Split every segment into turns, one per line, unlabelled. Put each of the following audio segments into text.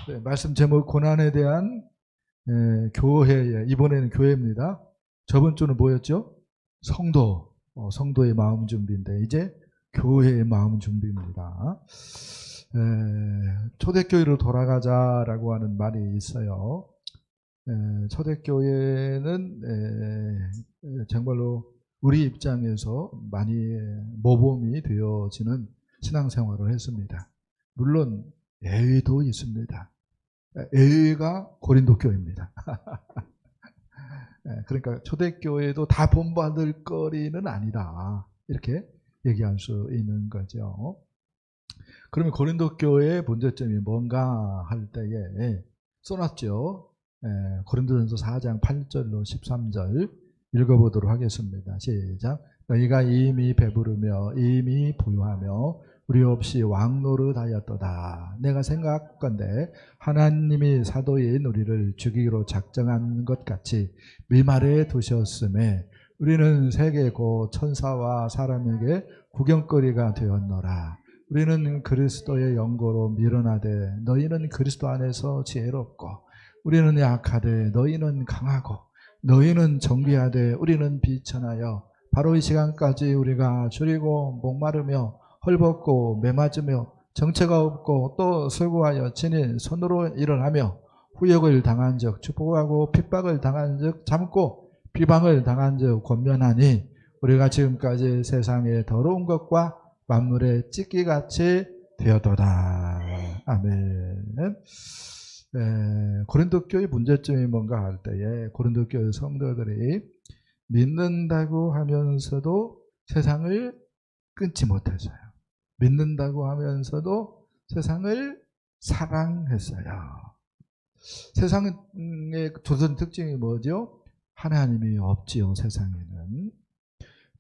네, 말씀 제목 고난에 대한 교회에, 이번에는 교회입니다. 저번 주는 뭐였죠? 성도, 성도의 마음 준비인데 이제 교회의 마음 준비입니다. 초대교회로 돌아가자라고 하는 말이 있어요. 초대교회는 정말로 우리 입장에서 많이 모범이 되어지는 신앙생활을 했습니다. 물론 예외도 있습니다. 예외가 고린도 교회입니다. 그러니까 초대교회도 다 본받을 거리는 아니다. 이렇게 얘기할 수 있는 거죠. 그러면 고린도 교회의 문제점이 뭔가 할 때에 써놨죠. 고린도전서 4장 8절로 13절 읽어보도록 하겠습니다. 시작. 너희가 이미 배부르며 이미 부유하며 우리 없이 왕노릇하였도다. 내가 생각건대 하나님이 사도인 우리를 죽이기로 작정한 것 같이 미말에 두셨음에 우리는 세계 곧 천사와 사람에게 구경거리가 되었노라. 우리는 그리스도의 영고로 밀어나되 너희는 그리스도 안에서 지혜롭고 우리는 약하되 너희는 강하고 너희는 정귀하되 우리는 비천하여 바로 이 시간까지 우리가 줄이고 목마르며 헐벗고 매맞으며 정체가 없고 또 수고하여 친히 손으로 일을 하며 후욕을 당한 적 축복하고 핍박을 당한 적 참고 비방을 당한 적 권면하니 우리가 지금까지 세상의 더러운 것과 만물의 찢기같이 되었도다. 아멘. 고린도 교회 문제점이 뭔가 할 때에 고린도 교회 성도들이 믿는다고 하면서도 세상을 끊지 못했어요. 믿는다고 하면서도 세상을 사랑했어요. 세상의 두선 특징이 뭐죠? 하나님이 없지요. 세상에는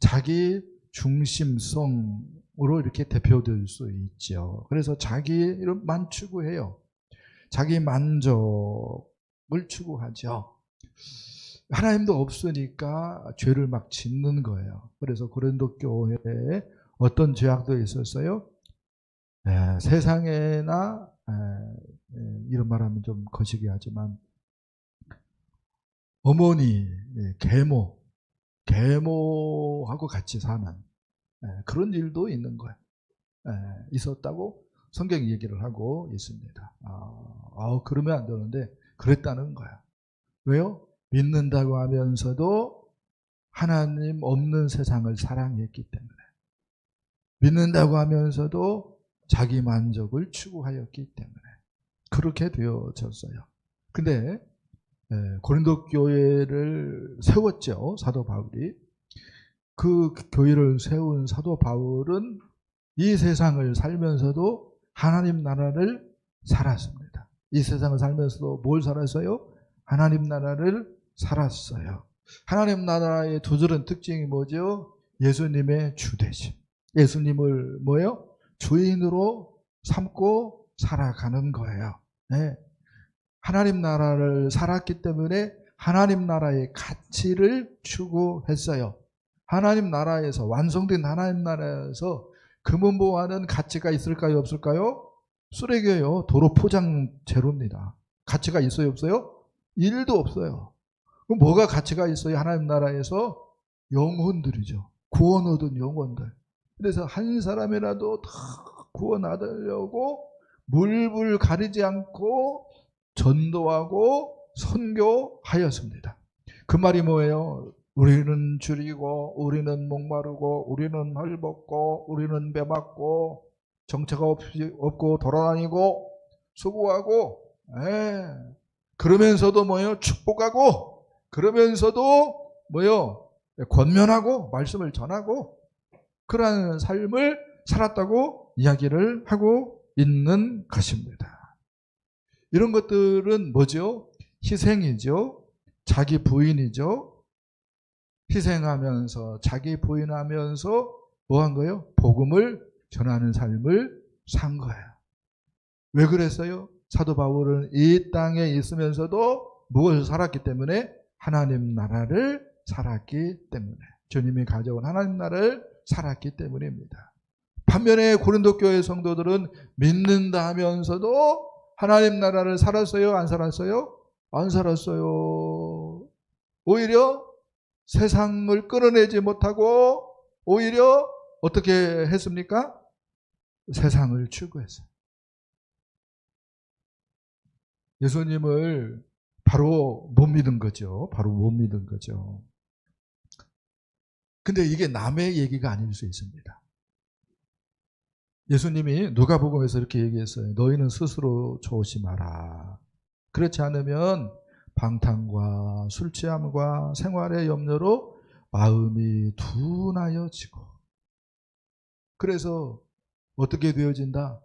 자기 중심성으로 이렇게 대표될 수 있죠. 그래서 자기만 추구해요. 자기 만족을 추구하죠. 하나님도 없으니까 죄를 막 짓는 거예요. 그래서 고린도 교회에 어떤 죄악도 있었어요. 세상에나 이런 말하면 좀 거시기 하지만 어머니, 계모하고 같이 사는 그런 일도 있는 거예요. 있었다고 성경이 얘기를 하고 있습니다. 그러면 안 되는데 그랬다는 거야. 왜요? 믿는다고 하면서도 하나님 없는 세상을 사랑했기 때문에. 믿는다고 하면서도 자기 만족을 추구하였기 때문에 그렇게 되어졌어요. 근데 고린도 교회를 세웠죠. 사도 바울이. 그 교회를 세운 사도 바울은 이 세상을 살면서도 하나님 나라를 살았습니다. 이 세상을 살면서도 뭘 살았어요? 하나님 나라를 살았어요. 하나님 나라의 두 줄은 특징이 뭐죠? 예수님의 주되심. 예수님을 뭐예요? 주인으로 삼고 살아가는 거예요. 네. 하나님 나라를 살았기 때문에 하나님 나라의 가치를 추구했어요. 하나님 나라에서 완성된 하나님 나라에서 금은보화는 가치가 있을까요? 없을까요? 쓰레기예요. 도로 포장 재료입니다. 가치가 있어요? 없어요? 1도 없어요. 그럼 뭐가 가치가 있어요? 하나님 나라에서 영혼들이죠. 구원 얻은 영혼들. 그래서 한 사람이라도 다 구원 얻으려고 물불 가리지 않고 전도하고 선교하였습니다. 그 말이 뭐예요? 우리는 줄이고 우리는 목마르고 우리는 헐벗고 우리는 매맞고 정체가 없고 돌아다니고 수고하고 그러면서도 뭐예요? 축복하고 그러면서도 뭐예요? 권면하고 말씀을 전하고 그러한 삶을 살았다고 이야기를 하고 있는 것입니다. 이런 것들은 뭐죠? 희생이죠. 자기 부인이죠. 희생하면서 자기 부인하면서 뭐 한 거예요? 복음을 전하는 삶을 산 거예요. 왜 그랬어요? 사도 바울은 이 땅에 있으면서도 무엇을 살았기 때문에? 하나님 나라를 살았기 때문에. 주님이 가져온 하나님 나라를 살았기 때문입니다. 반면에 고린도 교회 성도들은 믿는다 하면서도 하나님 나라를 살았어요? 안 살았어요? 안 살았어요. 오히려 세상을 끌어내지 못하고 오히려 어떻게 했습니까? 세상을 추구했어요. 예수님을 바로 못 믿은 거죠. 바로 못 믿은 거죠. 근데 이게 남의 얘기가 아닐 수 있습니다. 예수님이 누가복음에서 이렇게 얘기했어요. 너희는 스스로 조심하라. 그렇지 않으면 방탕과 술 취함과 생활의 염려로 마음이 둔하여지고, 그래서 어떻게 되어진다?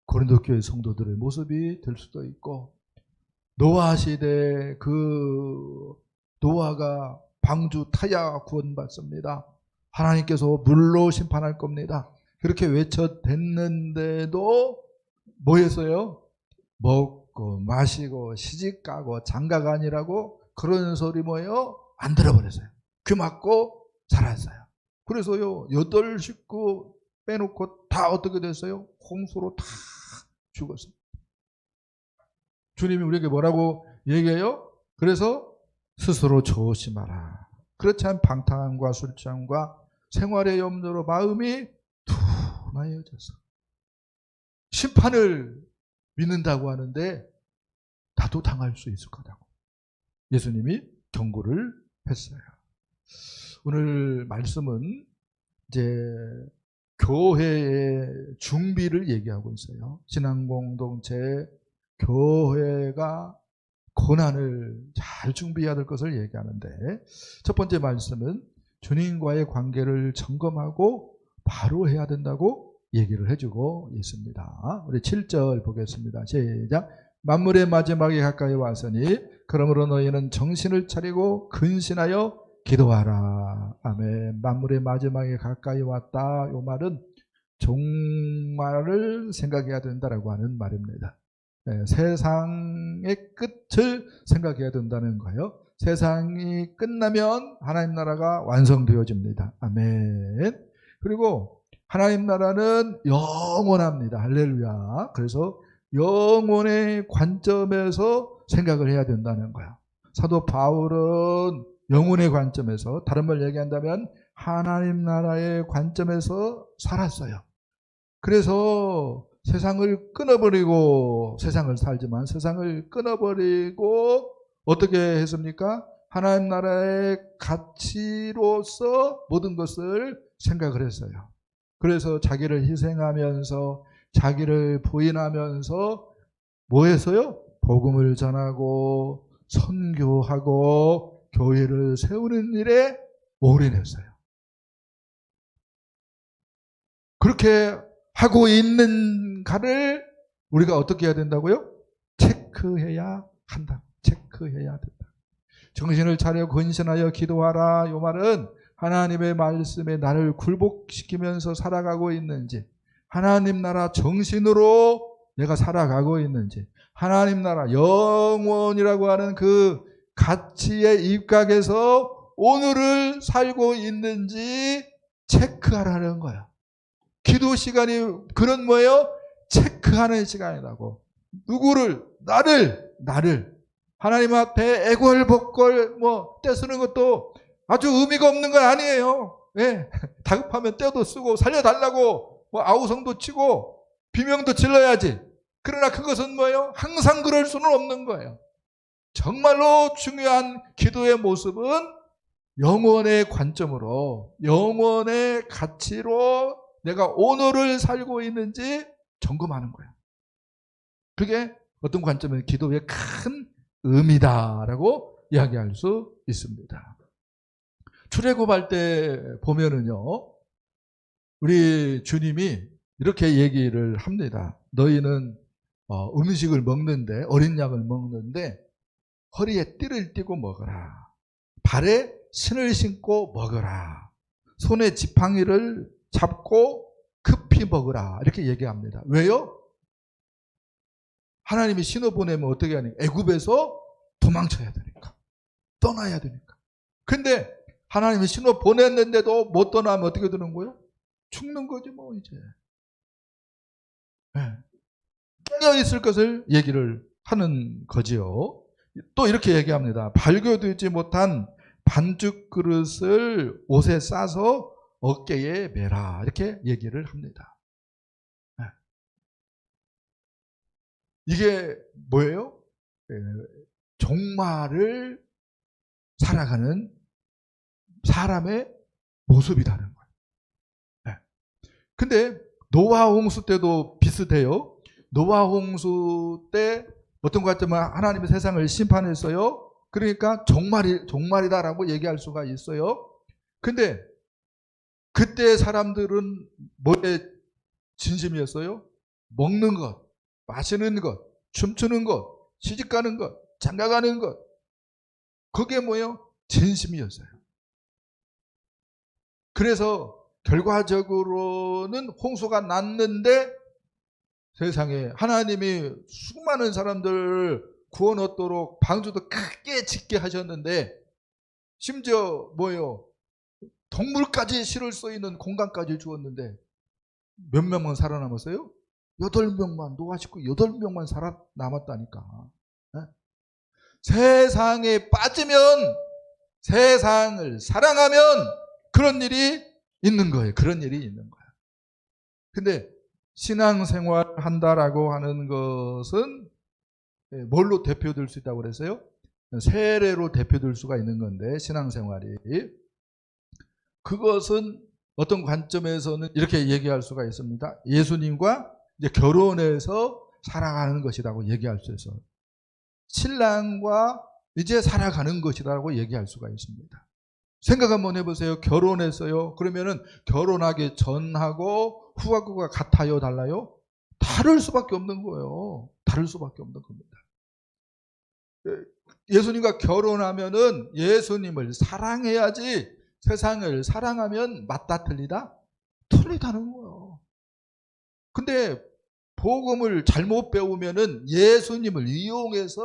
고린도 교회 성도들의 모습이 될 수도 있고, 노아 시대 그 노아가 방주 타야 구원받습니다. 하나님께서 물로 심판할 겁니다. 그렇게 외쳐댔는데도 뭐 했어요? 먹고 마시고 시집가고 장가가 아니라고 그런 소리 뭐예요? 안 들어버렸어요. 귀 막고 살았어요. 그래서요 8 식구 빼놓고 다 어떻게 됐어요? 홍수로 다 죽었어요. 주님이 우리에게 뭐라고 얘기해요? 그래서 스스로 조심하라. 그렇지 않으면 방탕함과 술취함과 생활의 염려로 마음이 둔하여져서 심판을 믿는다고 하는데 나도 당할 수 있을 거라고 예수님이 경고를 했어요. 오늘 말씀은 이제 교회의 준비를 얘기하고 있어요. 신앙공동체, 교회가 고난을 잘 준비해야 될 것을 얘기하는데, 첫 번째 말씀은 주님과의 관계를 점검하고 바로 해야 된다고 얘기를 해주고 있습니다. 우리 7절 보겠습니다. 시작. 만물의 마지막에 가까이 왔으니 그러므로 너희는 정신을 차리고 근신하여 기도하라. 아멘. 만물의 마지막에 가까이 왔다. 이 말은 종말을 생각해야 된다라고 하는 말입니다. 네, 세상의 끝을 생각해야 된다는 거예요. 세상이 끝나면 하나님 나라가 완성되어집니다. 아멘. 그리고 하나님 나라는 영원합니다. 할렐루야. 그래서 영원의 관점에서 생각을 해야 된다는 거예요. 사도 바울은 영혼의 관점에서, 다른 말 얘기한다면 하나님 나라의 관점에서 살았어요. 그래서 세상을 끊어버리고, 세상을 살지만 세상을 끊어버리고 어떻게 했습니까? 하나님 나라의 가치로서 모든 것을 생각을 했어요. 그래서 자기를 희생하면서 자기를 부인하면서 뭐 했어요? 복음을 전하고 선교하고 교회를 세우는 일에 올인했어요. 그렇게 하고 있는가를 우리가 어떻게 해야 된다고요? 체크해야 한다. 체크해야 된다. 정신을 차려 근신하여 기도하라. 이 말은 하나님의 말씀에 나를 굴복시키면서 살아가고 있는지, 하나님 나라 정신으로 내가 살아가고 있는지, 하나님 나라 영원이라고 하는 그 가치에 입각해서 오늘을 살고 있는지 체크하라는 거야. 기도 시간이 그런 뭐예요? 체크하는 시간이라고. 누구를? 나를 하나님 앞에 애걸복걸 떼쓰는 것도 아주 의미가 없는 건 아니에요. 예. 다급하면 떼도 쓰고 살려달라고 아우성도 치고 비명도 질러야지. 그러나 그것은 뭐예요? 항상 그럴 수는 없는 거예요. 정말로 중요한 기도의 모습은 영원의 관점으로, 영원의 가치로 내가 오늘을 살고 있는지 점검하는 거예요. 그게 어떤 관점에서 기도의 큰 의미다라고 이야기할 수 있습니다. 출애굽할 때 보면은요, 우리 주님이 이렇게 얘기를 합니다. 너희는 음식을 먹는데, 어린 양을 먹는데 허리에 띠를 띠고 먹어라. 발에 신을 신고 먹어라. 손에 지팡이를 잡고 급히 먹으라. 이렇게 얘기합니다. 왜요? 하나님이 신호 보내면 어떻게 하니까? 애굽에서 도망쳐야 되니까. 떠나야 되니까. 근데 하나님이 신호 보냈는데도 못 떠나면 어떻게 되는 거예요? 죽는 거지 뭐 이제. 네. 깨어 있을 것을 얘기를 하는 거지요. 또 이렇게 얘기합니다. 발교되지 못한 반죽 그릇을 옷에 싸서 어깨에 매라. 이렇게 얘기를 합니다. 이게 뭐예요? 종말을 살아가는 사람의 모습이라는 거예요. 근데 노아 홍수 때도 비슷해요. 노아 홍수 때 어떤 것 같으면 하나님이 세상을 심판했어요. 그러니까 종말이다라고 얘기할 수가 있어요. 근데 그때 사람들은 뭐에 진심이었어요? 먹는 것, 마시는 것, 춤추는 것, 시집가는 것, 장가가는 것. 그게 뭐예요? 진심이었어요. 그래서 결과적으로는 홍수가 났는데 세상에 하나님이 수많은 사람들 구원 얻도록 방주도 크게 짓게 하셨는데 심지어 뭐예요? 동물까지 실을 수 있는 공간까지 주었는데 몇 명만 살아남았어요? 8명만, 노아 식구 8명만 살아남았다니까. 세상에 빠지면, 세상을 사랑하면 그런 일이 있는 거예요. 그런 일이 있는 거예요. 근데 신앙생활 한다라고 하는 것은 뭘로 대표될 수 있다고 그랬어요? 세례로 대표될 수가 있는 건데, 신앙생활이. 그것은 어떤 관점에서는 이렇게 얘기할 수가 있습니다. 예수님과 이제 결혼해서 살아가는 것이라고 얘기할 수 있어요. 신랑과 이제 살아가는 것이라고 얘기할 수가 있습니다. 생각 한번 해보세요. 결혼했어요. 그러면은 결혼하기 전하고 후하고가 같아요? 달라요? 다를 수밖에 없는 거예요. 다를 수밖에 없는 겁니다. 예수님과 결혼하면은 예수님을 사랑해야지 세상을 사랑하면 맞다 틀리다? 틀리다는 거예요. 근데 복음을 잘못 배우면은 예수님을 이용해서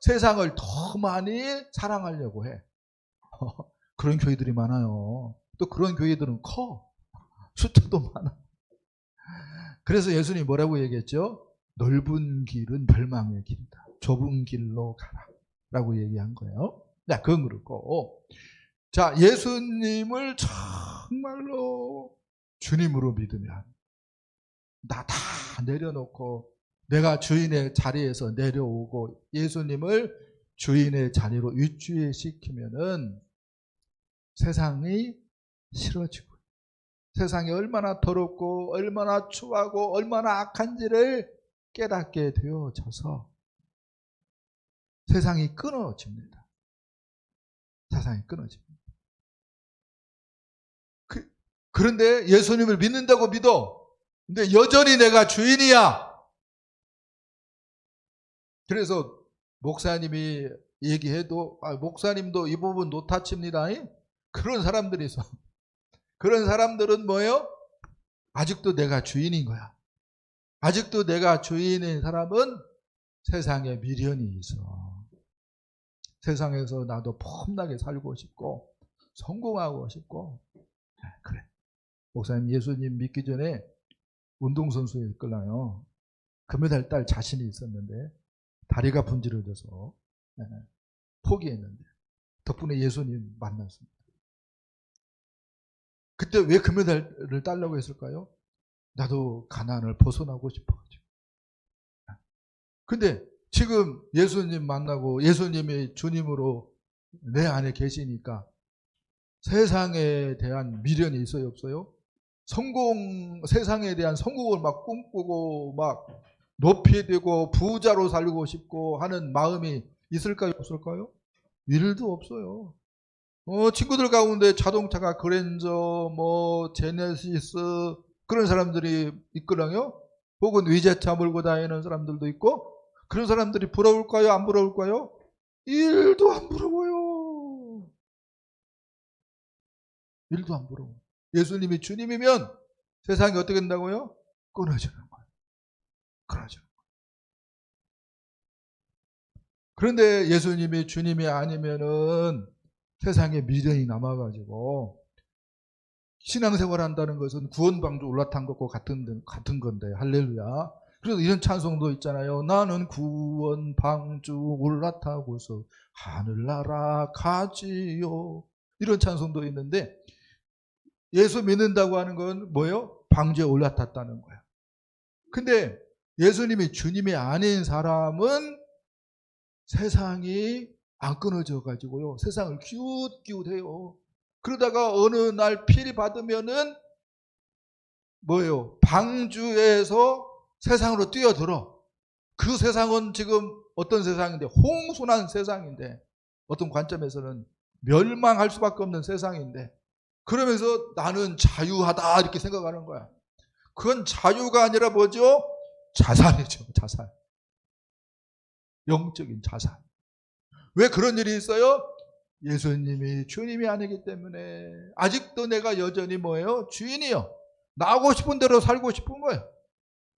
세상을 더 많이 사랑하려고 해. 그런 교회들이 많아요. 또 그런 교회들은 커. 숫자도 많아. 그래서 예수님이 뭐라고 얘기했죠? 넓은 길은 멸망의 길이다. 좁은 길로 가라. 라고 얘기한 거예요. 자, 그건 그렇고. 자, 예수님을 정말로 주님으로 믿으면 나 다 내려놓고 내가 주인의 자리에서 내려오고 예수님을 주인의 자리로 위치시키면은 세상이 싫어지고 세상이 얼마나 더럽고 얼마나 추하고 얼마나 악한지를 깨닫게 되어져서 세상이 끊어집니다. 세상이 끊어집니다. 그런데 예수님을 믿는다고 믿어. 근데 여전히 내가 주인이야. 그래서 목사님이 얘기해도 목사님도 이 부분 노타칩니다. 그런 사람들이 있어. 그런 사람들은 뭐예요? 아직도 내가 주인인 거야. 아직도 내가 주인인 사람은 세상에 미련이 있어. 세상에서 나도 폼나게 살고 싶고 성공하고 싶고. 그래. 목사님 예수님 믿기 전에 운동선수였거든요. 금메달 딸 자신이 있었는데 다리가 분질러져서 포기했는데 덕분에 예수님 만났습니다. 그때 왜 금메달을 따려고 했을까요? 나도 가난을 벗어나고 싶어가지고. 근데 지금 예수님 만나고 예수님이 주님으로 내 안에 계시니까 세상에 대한 미련이 있어요, 없어요? 세상에 대한 성공을 막 꿈꾸고 막 높이 되고 부자로 살고 싶고 하는 마음이 있을까요, 없을까요? 일도 없어요. 친구들 가운데 자동차가 그랜저, 제네시스 그런 사람들이 있거든요. 혹은 위제차 몰고 다니는 사람들도 있고 그런 사람들이 부러울까요, 안 부러울까요? 일도 안 부러워요. 일도 안 부러워. 예수님이 주님이면 세상이 어떻게 된다고요? 끊어지는 거예요. 끊어지는 거예요. 그런데 예수님이 주님이 아니면은 세상에 미련이 남아가지고 신앙생활 한다는 것은 구원방주 올라탄 것과 같은 건데 할렐루야. 그래서 이런 찬송도 있잖아요. 나는 구원 방주 올라타고서 하늘나라 가지요. 이런 찬송도 있는데 예수 믿는다고 하는 건 뭐예요? 방주에 올라탔다는 거예요. 근데 예수님이 주님이 아닌 사람은 세상이 안 끊어져 가지고요. 세상을 기웃기웃해요. 그러다가 어느 날 피를 받으면은 뭐예요? 방주에서 세상으로 뛰어들어. 그 세상은 지금 어떤 세상인데, 홍순한 세상인데, 어떤 관점에서는 멸망할 수밖에 없는 세상인데, 그러면서 나는 자유하다 이렇게 생각하는 거야. 그건 자유가 아니라 뭐죠? 자살이죠. 자살. 영적인 자살. 왜 그런 일이 있어요? 예수님이 주님이 아니기 때문에. 아직도 내가 여전히 뭐예요? 주인이요. 나하고 싶은 대로 살고 싶은 거예요.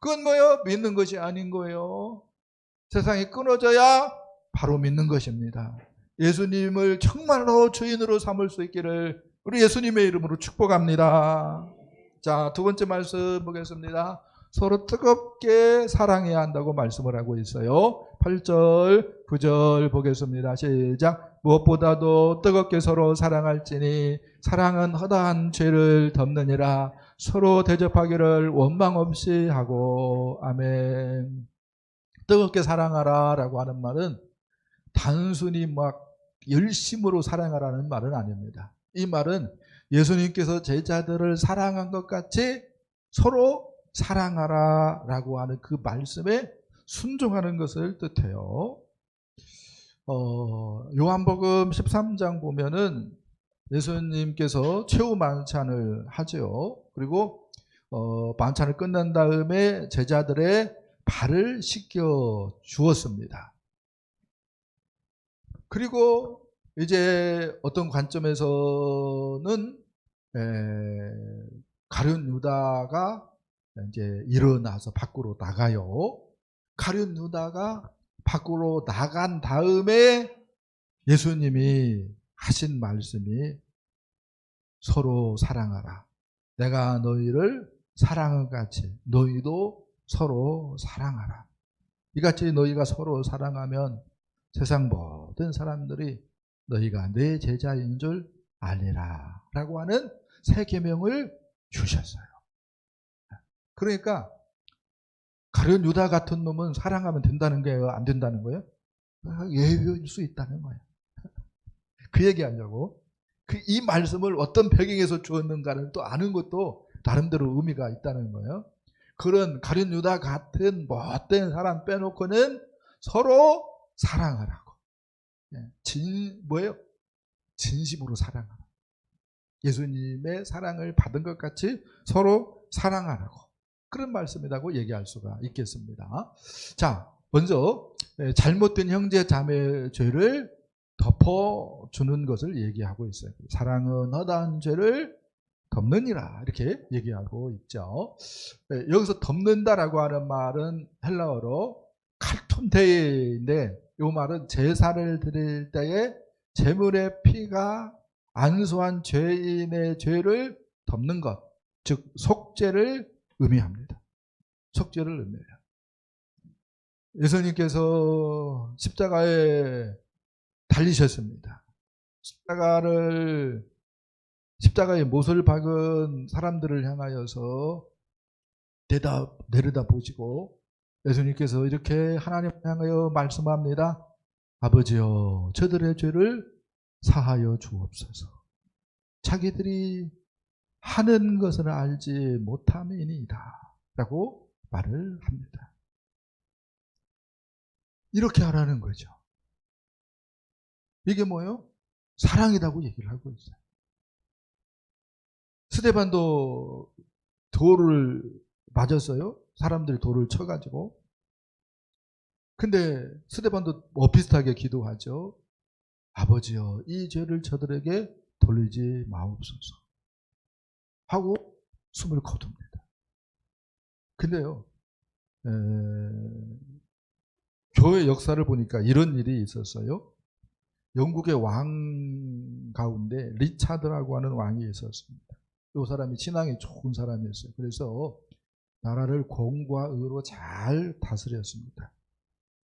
그건 뭐예요? 믿는 것이 아닌 거예요. 세상이 끊어져야 바로 믿는 것입니다. 예수님을 정말로 주인으로 삼을 수 있기를 우리 예수님의 이름으로 축복합니다. 자, 두 번째 말씀 보겠습니다. 서로 뜨겁게 사랑해야 한다고 말씀을 하고 있어요. 8절, 9절 보겠습니다. 시작. 무엇보다도 뜨겁게 서로 사랑할지니 사랑은 허다한 죄를 덮느니라. 서로 대접하기를 원망 없이 하고. 아멘. 뜨겁게 사랑하라 라고 하는 말은 단순히 막 열심으로 사랑하라는 말은 아닙니다. 이 말은 예수님께서 제자들을 사랑한 것 같이 서로 사랑하라 라고 하는 그 말씀에 순종하는 것을 뜻해요. 요한복음 13장 보면은 예수님께서 최후 만찬을 하죠. 그리고 만찬을 끝난 다음에 제자들의 발을 씻겨 주었습니다. 그리고 이제 어떤 관점에서는 가룟 유다가 이제 일어나서 밖으로 나가요. 가룟 유다가 밖으로 나간 다음에 예수님이 하신 말씀이 서로 사랑하라. 내가 너희를 사랑한 같이 너희도 서로 사랑하라. 이같이 너희가 서로 사랑하면 세상 모든 사람들이 너희가 내 제자인 줄 알리라 라고 하는 새 계명을 주셨어요. 그러니까 가룟 유다 같은 놈은 사랑하면 된다는 거예요? 안 된다는 거예요? 예외일 수 있다는 거예요. 그 얘기하려고. 이 말씀을 어떤 배경에서 주었는가를 또 아는 것도 나름대로 의미가 있다는 거예요. 그런 가룟 유다 같은 못된 사람 빼놓고는 서로 사랑하라고. 뭐예요? 진심으로 사랑하라. 예수님의 사랑을 받은 것 같이 서로 사랑하라고. 그런 말씀이라고 얘기할 수가 있겠습니다. 자, 먼저 잘못된 형제 자매 죄를 덮어주는 것을 얘기하고 있어요. 사랑은 허다한 죄를 덮느니라 이렇게 얘기하고 있죠. 여기서 덮는다라고 하는 말은 헬라어로 칼톤데인데 이 말은 제사를 드릴 때에 제물의 피가 안수한 죄인의 죄를 덮는 것, 즉 속죄를 의미합니다. 속죄를 의미해요. 예수님께서 십자가에 달리셨습니다. 십자가에 못을 박은 사람들을 향하여서 내려다 보시고 예수님께서 이렇게 하나님을 향하여 말씀합니다. 아버지여, 저들의 죄를 사하여 주옵소서. 자기들이 하는 것을 알지 못함이니이다 라고 말을 합니다. 이렇게 하라는 거죠. 이게 뭐예요? 사랑이라고 얘기를 하고 있어요. 스데반도 돌을 맞았어요. 사람들이 돌을 쳐가지고. 근데 스데반도 비슷하게 기도하죠. 아버지여, 이 죄를 저들에게 돌리지 마옵소서 하고 숨을 거둡니다. 근데요, 교회 역사를 보니까 이런 일이 있었어요. 영국의 왕 가운데 리차드라고 하는 왕이 있었습니다. 이 사람이 신앙이 좋은 사람이었어요. 그래서 나라를 공과 의로 잘 다스렸습니다.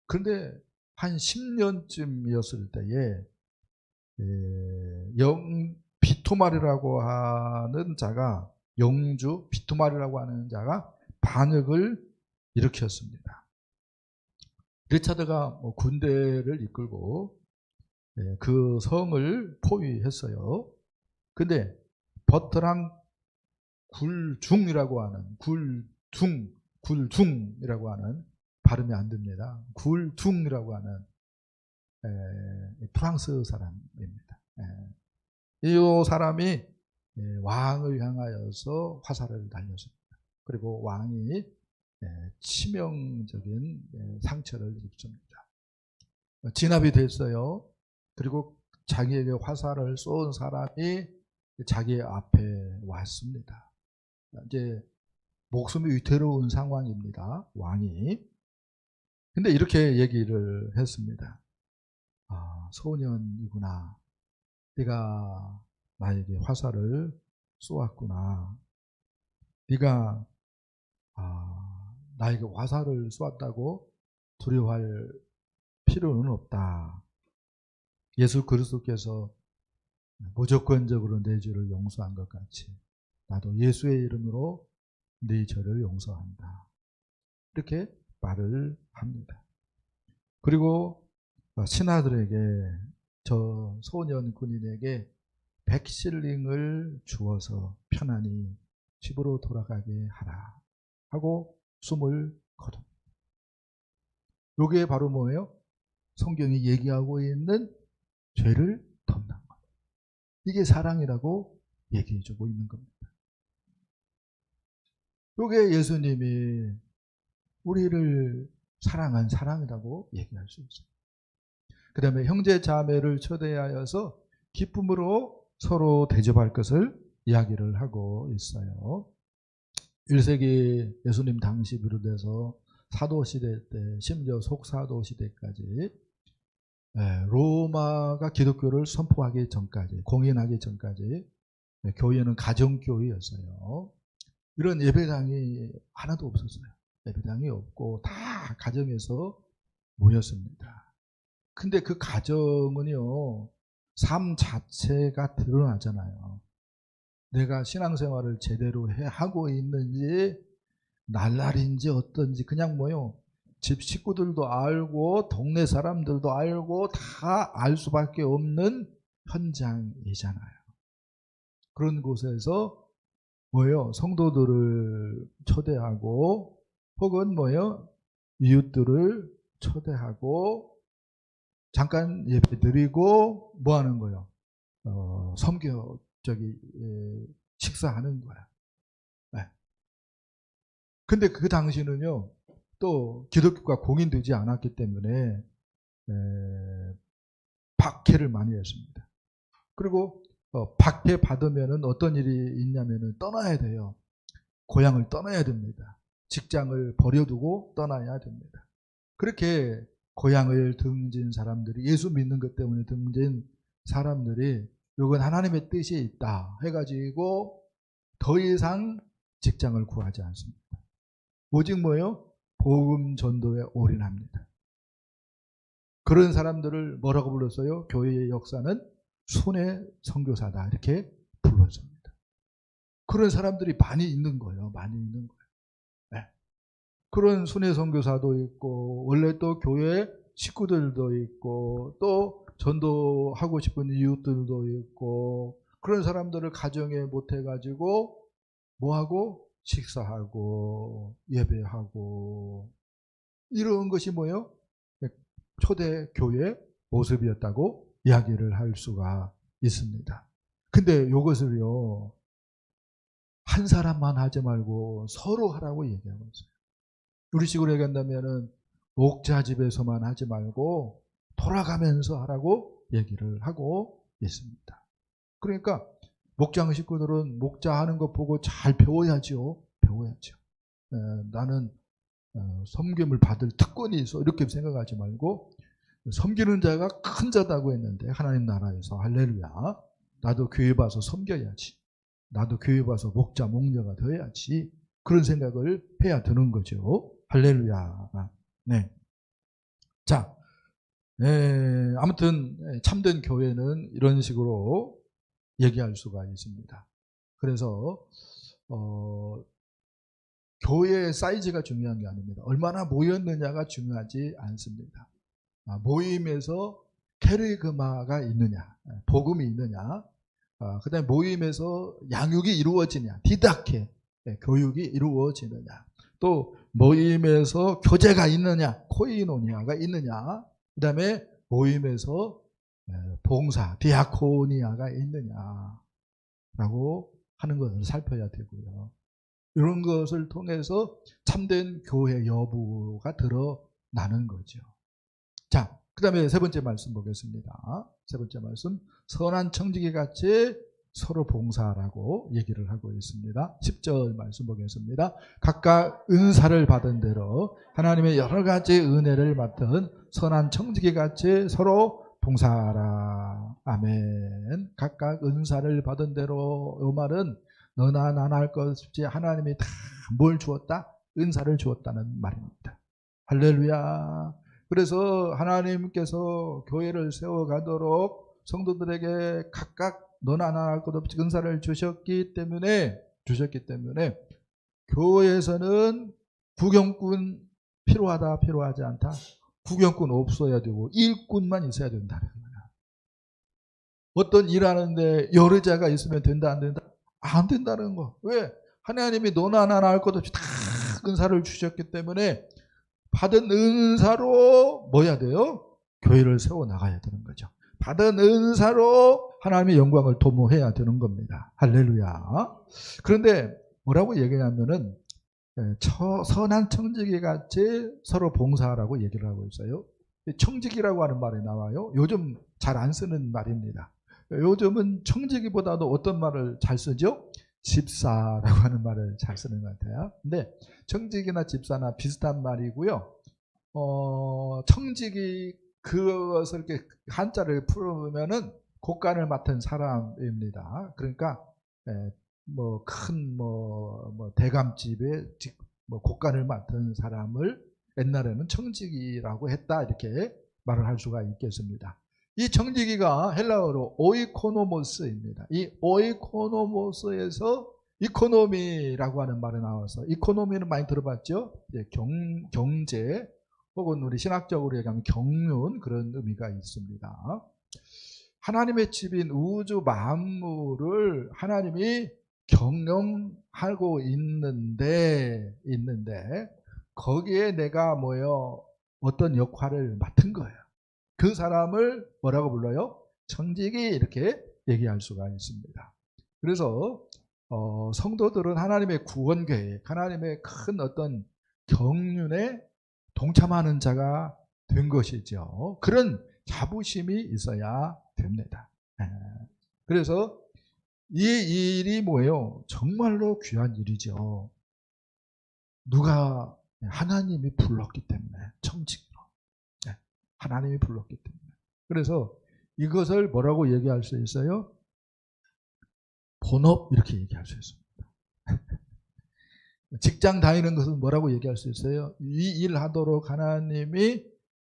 그런데 한 10년쯤이었을 때에 비토말이라고 하는 자가, 영주 비토말이라고 하는 자가 반역을 일으켰습니다. 리차드가 군대를 이끌고 그 성을 포위했어요. 근데 버트랑 굴중이라고 하는, 굴중이라고 하는, 발음이 안 됩니다. 굴중이라고 하는 프랑스 사람입니다. 이 사람이 왕을 향하여서 화살을 날렸습니다. 그리고 왕이 치명적인 상처를 입습니다. 진압이 됐어요. 그리고 자기에게 화살을 쏜 사람이 자기 앞에 왔습니다. 이제 목숨이 위태로운 상황입니다. 왕이. 근데 이렇게 얘기를 했습니다. 아, 소년이구나. 네가 나에게 화살을 쏘았구나. 네가 나에게 화살을 쏘았다고 두려워할 필요는 없다. 예수 그리스도께서 무조건적으로 내 죄를 용서한 것 같이 나도 예수의 이름으로 네 죄를 용서한다. 이렇게 말을 합니다. 그리고 신하들에게, 저 소년 군인에게 100실링을 주어서 편안히 집으로 돌아가게 하라 하고 숨을 거둡니다. 이게 바로 뭐예요? 성경이 얘기하고 있는 죄를 덮는 것. 이게 사랑이라고 얘기해주고 있는 겁니다. 이게 예수님이 우리를 사랑한 사랑이라고 얘기할 수 있어요. 그 다음에 형제 자매를 초대하여서 기쁨으로 서로 대접할 것을 이야기를 하고 있어요. 1세기 예수님 당시 비롯해서 사도시대 때, 심지어 속사도시대까지 로마가 기독교를 선포하기 전까지, 공인하기 전까지 교회는 가정교회였어요. 이런 예배당이 하나도 없었어요. 예배당이 없고 다 가정에서 모였습니다. 근데 그 가정은요, 삶 자체가 드러나잖아요. 내가 신앙생활을 제대로 하고 있는지, 날라리인지 어떤지, 그냥 집 식구들도 알고 동네 사람들도 알고 다 알 수밖에 없는 현장이잖아요. 그런 곳에서 성도들을 초대하고, 혹은 이웃들을 초대하고 잠깐 예배 드리고 하는 거예요? 식사하는 거야. 네. 근데 그 당시는요, 또 기독교가 공인되지 않았기 때문에 박해를 많이 했습니다. 그리고 박해 받으면은 어떤 일이 있냐면은 떠나야 돼요. 고향을 떠나야 됩니다. 직장을 버려두고 떠나야 됩니다. 그렇게 고향을 등진 사람들이, 예수 믿는 것 때문에 등진 사람들이 이건 하나님의 뜻이 있다 해가지고 더 이상 직장을 구하지 않습니다. 오직 복음 전도에 올인합니다. 그런 사람들을 뭐라고 불렀어요? 교회의 역사는 순회 선교사다, 이렇게 불렀습니다. 그런 사람들이 많이 있는 거예요. 네. 그런 순회 선교사도 있고, 원래 또 교회 식구들도 있고, 또 전도하고 싶은 이웃들도 있고, 그런 사람들을 가정에 못해가지고 뭐하고? 식사하고 예배하고, 이런 것이 초대 교회 모습이었다고 이야기를 할 수가 있습니다. 근데 이것을요, 한 사람만 하지 말고 서로 하라고 얘기하고 있어요. 우리식으로 얘기한다면은 목자 집에서만 하지 말고 돌아가면서 하라고 얘기를 하고 있습니다. 그러니까 목장 식구들은 목자 하는 것 보고 잘 배워야죠. 나는 섬김을 받을 특권이 있어, 이렇게 생각하지 말고, 섬기는 자가 큰 자다고 했는데 하나님 나라에서, 할렐루야, 나도 교회 봐서 섬겨야지, 나도 교회 봐서 목자 목녀가 되어야지, 그런 생각을 해야 되는 거죠. 할렐루야. 네. 자, 아무튼 참된 교회는 이런 식으로 얘기할 수가 있습니다. 그래서 교회의 사이즈가 중요한 게 아닙니다. 얼마나 모였느냐가 중요하지 않습니다. 모임에서 캐리그마가 있느냐, 복음이 있느냐, 그 다음에 모임에서 양육이 이루어지냐, 디다케, 교육이 이루어지느냐, 또 모임에서 교제가 있느냐, 코이노니아가 있느냐, 그 다음에 모임에서 봉사, 디아코니아가 있느냐라고 하는 것을 살펴야 되고요. 이런 것을 통해서 참된 교회 여부가 드러나는 거죠. 자, 그 다음에 세 번째 말씀 보겠습니다. 세 번째 말씀, 선한 청지기 같이 서로 봉사라고 얘기를 하고 있습니다. 10절 말씀 보겠습니다. 각각 은사를 받은 대로 하나님의 여러 가지 은혜를 맡은 선한 청지기 같이 서로 봉사하라. 아멘. 각각 은사를 받은 대로, 이 말은 너나 나나 할 것 없이 하나님이 다 뭘 주었다? 은사를 주었다는 말입니다. 할렐루야. 그래서 하나님께서 교회를 세워가도록 성도들에게 각각 너나 나나 할 것 없이 은사를 주셨기 때문에 교회에서는 구경꾼 필요하다, 필요하지 않다? 구경꾼 없어야 되고 일꾼만 있어야 된다는 거야. 어떤 일하는데 여러 자가 있으면 된다, 안 된다? 안 된다는 거. 왜? 하나님이 너나 나나 할 것 없이 다 은사를 주셨기 때문에 받은 은사로 뭐 해야 돼요? 교회를 세워나가야 되는 거죠. 받은 은사로 하나님의 영광을 도모해야 되는 겁니다. 할렐루야. 그런데 뭐라고 얘기하냐면은 선한 청지기 같이 서로 봉사하라고 얘기를 하고 있어요. 청지기라고 하는 말이 나와요. 요즘 잘 안 쓰는 말입니다. 요즘은 청지기보다도 어떤 말을 잘 쓰죠? 집사라고 하는 말을 잘 쓰는 것 같아요. 근데 청지기나 집사나 비슷한 말이고요. 청지기, 그것을 이렇게 한자를 풀으면은 곡간을 맡은 사람입니다. 그러니까 큰 대감집에 곡간을 맡은 사람을 옛날에는 청지기라고 했다, 이렇게 말을 할 수가 있겠습니다. 이 청지기가 헬라어로 오이코노모스입니다. 이 오이코노모스에서 이코노미라고 하는 말이 나와서, 이코노미는 많이 들어봤죠? 경제 혹은 우리 신학적으로 얘기하면 경륜, 그런 의미가 있습니다. 하나님의 집인 우주 만물을 하나님이 경영하고 있는데 거기에 내가 어떤 역할을 맡은 거예요. 그 사람을 뭐라고 불러요? 청지기, 이렇게 얘기할 수가 있습니다. 그래서 성도들은 하나님의 구원 계획, 하나님의 큰 어떤 경륜에 동참하는 자가 된 것이죠. 그런 자부심이 있어야 됩니다. 그래서 이 일이 뭐예요? 정말로 귀한 일이죠. 누가? 하나님이 불렀기 때문에, 청지기로. 하나님이 불렀기 때문에. 그래서 이것을 뭐라고 얘기할 수 있어요? 본업, 이렇게 얘기할 수 있습니다. 직장 다니는 것은 뭐라고 얘기할 수 있어요? 이 일 하도록 하나님이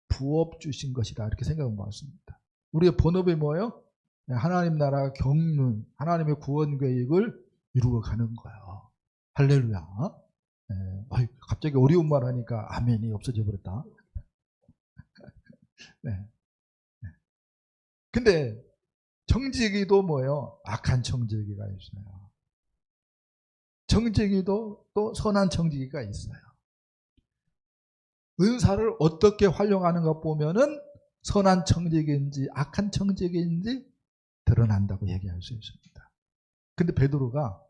부업 주신 것이다, 이렇게 생각하면 맞습니다. 우리의 본업이 뭐예요? 하나님 나라 경륜, 하나님의 구원 계획을 이루어가는 거예요. 할렐루야. 갑자기 어려운 말 하니까 아멘이 없어져 버렸다. 네. 근데 청지기도 뭐예요? 악한 청지기가 있어요. 청지기도 또 선한 청지기가 있어요. 은사를 어떻게 활용하는가 보면은 선한 청지기인지 악한 청지기인지 드러난다고 얘기할 수 있습니다. 근데 베드로가,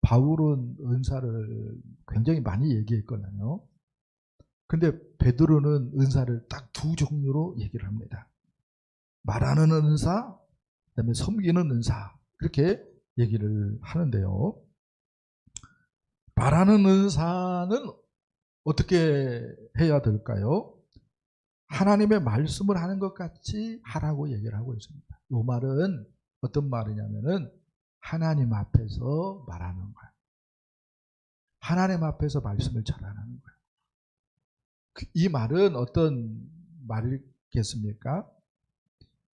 바울은 은사를 굉장히 많이 얘기했거든요. 근데 베드로는 은사를 딱 두 종류로 얘기를 합니다. 말하는 은사, 그다음에 섬기는 은사, 그렇게 얘기를 하는데요. 말하는 은사는 어떻게 해야 될까요? 하나님의 말씀을 하는 것 같이 하라고 얘기를 하고 있습니다. 이 말은 어떤 말이냐면은 하나님 앞에서 말하는 거예요. 하나님 앞에서 말씀을 전하는 거예요. 이 말은 어떤 말이겠습니까?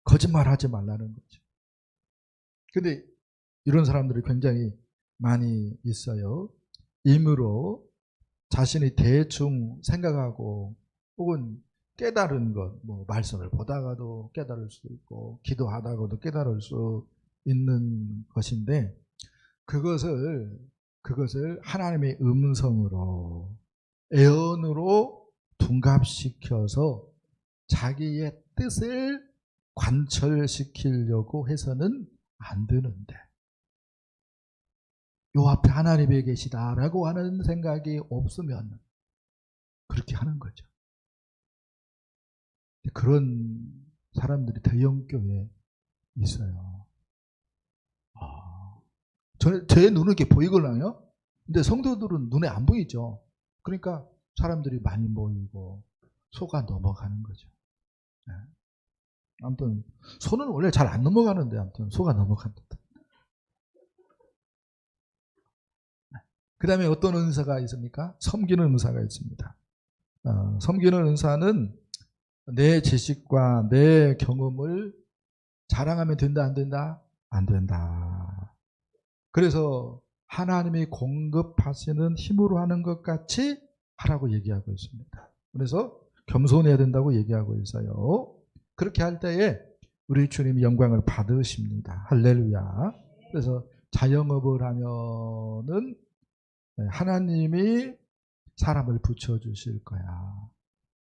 거짓말하지 말라는 거죠. 근데 이런 사람들이 굉장히 많이 있어요. 임으로 자신이 대충 생각하고 혹은 깨달은 것, 뭐 말씀을 보다가도 깨달을 수 있고 기도하다가도 깨달을 수 있는 것인데 그것을 하나님의 음성으로 애언으로 둔갑시켜서 자기의 뜻을 관철시키려고 해서는 안 되는데 요 앞에 하나님이 계시다라고 하는 생각이 없으면 그렇게 하는 거죠. 그런 사람들이 대형교회에 있어요. 제 눈은 이렇게 보이거든요. 근데 성도들은 눈에 안 보이죠. 그러니까 사람들이 많이 모이고 속아 넘어가는 거죠. 네. 아무튼 손은 원래 잘 안 넘어가는데 아무튼 속아 넘어간다. 그 다음에 어떤 은사가 있습니까? 섬기는 은사가 있습니다. 섬기는 은사는 내 지식과 내 경험을 자랑하면 된다, 안 된다? 안 된다. 그래서 하나님이 공급하시는 힘으로 하는 것 같이 하라고 얘기하고 있습니다. 그래서 겸손해야 된다고 얘기하고 있어요. 그렇게 할 때에 우리 주님이 영광을 받으십니다. 할렐루야. 그래서 자영업을 하면은 하나님이 사람을 붙여주실 거야.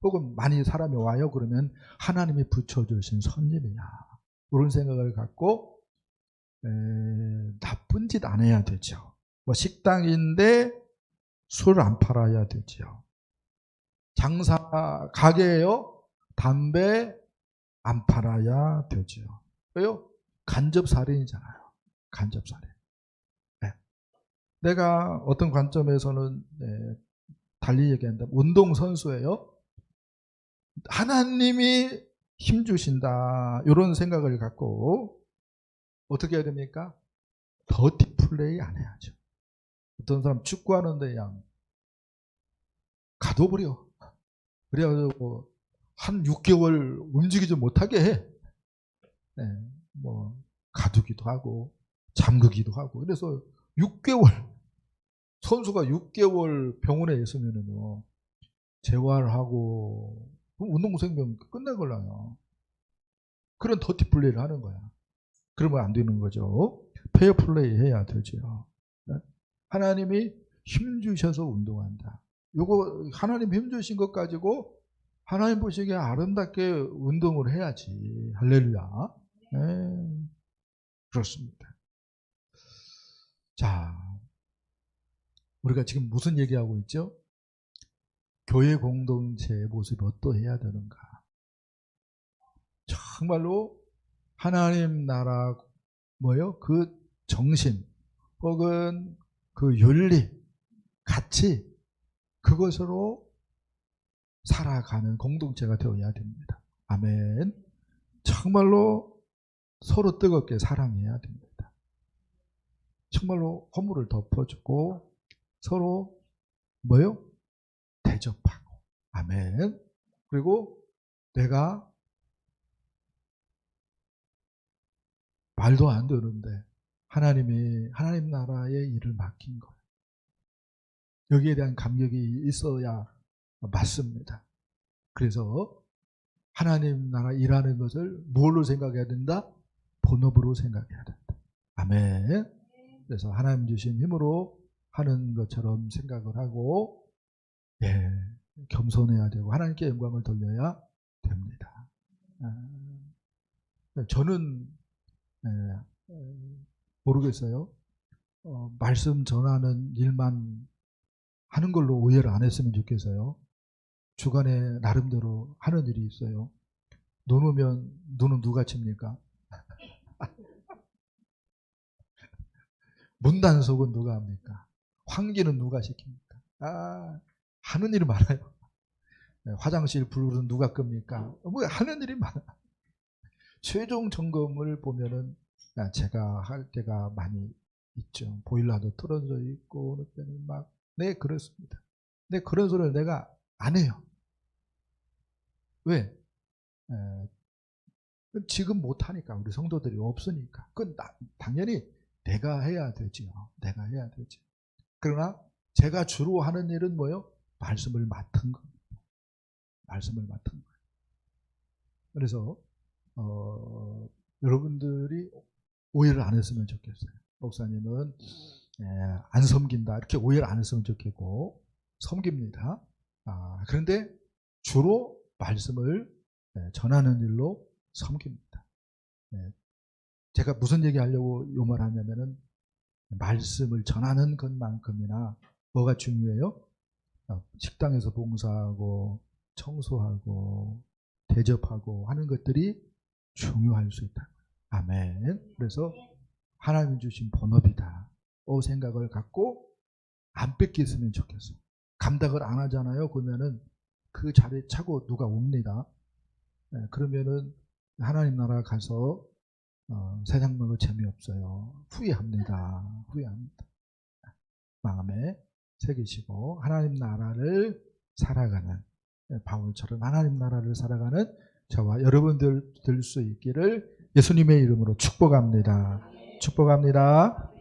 혹은 많이 사람이 와요. 그러면 하나님이 붙여주신 손님이야. 그런 생각을 갖고 나쁜 짓 안 해야 되죠. 뭐 식당인데 술 안 팔아야 되죠. 장사 가게예요. 담배 안 팔아야 되죠. 왜요? 간접살인이잖아요. 간접살인. 네. 내가 어떤 관점에서는 달리 얘기한다면 운동선수예요. 하나님이 힘주신다. 이런 생각을 갖고 어떻게 해야 됩니까? 더티 플레이 안 해야죠. 어떤 사람 축구하는데 그냥 가둬버려. 그래가지고 한 6개월 움직이지 못하게 해. 네, 뭐 가두기도 하고 잠그기도 하고. 그래서 6개월 선수가 6개월 병원에 있으면은요 재활하고 운동생명 끝내걸라요. 그런 더티 플레이를 하는 거야. 그러면 안 되는 거죠. 페어 플레이 해야 되죠. 하나님이 힘 주셔서 운동한다. 요거 하나님 힘 주신 것 가지고 하나님 보시기에 아름답게 운동을 해야지. 할렐루야. 네, 그렇습니다. 자, 우리가 지금 무슨 얘기하고 있죠? 교회 공동체의 모습이 어떠해야 되는가? 정말로 하나님 나라 뭐요? 그 정신 혹은 그 윤리, 가치 그것으로 살아가는 공동체가 되어야 됩니다. 아멘. 정말로 서로 뜨겁게 사랑해야 됩니다. 정말로 허물을 덮어주고 서로 뭐요? 대접하고. 아멘. 그리고 내가 말도 안 되는데 하나님 나라의 일을 맡긴 거예요. 여기에 대한 감격이 있어야 맞습니다. 그래서 하나님 나라 일하는 것을 뭘로 생각해야 된다? 본업으로 생각해야 된다. 아멘. 그래서 하나님 주신 힘으로 하는 것처럼 생각을 하고 겸손해야 되고 하나님께 영광을 돌려야 됩니다. 저는 모르겠어요. 말씀 전하는 일만 하는 걸로 오해를 안 했으면 좋겠어요. 주간에 나름대로 하는 일이 있어요. 눈 오면 눈은 누가 칩니까? 문단속은 누가 합니까? 환기는 누가 시킵니까? 하는 일이 많아요. 화장실 불은 누가 끕니까? 뭐 하는 일이 많아. 최종 점검을 보면은 제가 할 때가 많이 있죠. 보일러도 틀어져 있고 어느 때는 막 네, 그렇습니다. 네, 그런 소리를 내가 안 해요. 왜? 지금 못하니까, 우리 성도들이 없으니까. 그건 당연히 내가 해야 되지요. 내가 해야 되지. 그러나 제가 주로 하는 일은 뭐예요? 말씀을 맡은 겁니다. 말씀을 맡은 거예요. 그래서 여러분들이 오해를 안 했으면 좋겠어요. 목사님은 안 섬긴다, 이렇게 오해를 안 했으면 좋겠고, 섬깁니다. 그런데 주로 말씀을 전하는 일로 섬깁니다. 제가 무슨 얘기 하려고 요 말 하냐면은, 말씀을 전하는 것만큼이나 뭐가 중요해요? 식당에서 봉사하고 청소하고 대접하고 하는 것들이 중요할 수 있다. 아멘. 그래서 하나님 주신 본업이다, 생각을 갖고 안 뺏겼으면 좋겠어요. 감당을 안 하잖아요. 그러면은 그 자리에 차고 누가 옵니다. 그러면은 하나님 나라 가서 세상 놀러 재미없어요. 후회합니다. 마음에 새기시고 하나님 나라를 살아가는, 바울처럼 하나님 나라를 살아가는 저와 여러분들 될 수 있기를 예수님의 이름으로 축복합니다. 축복합니다.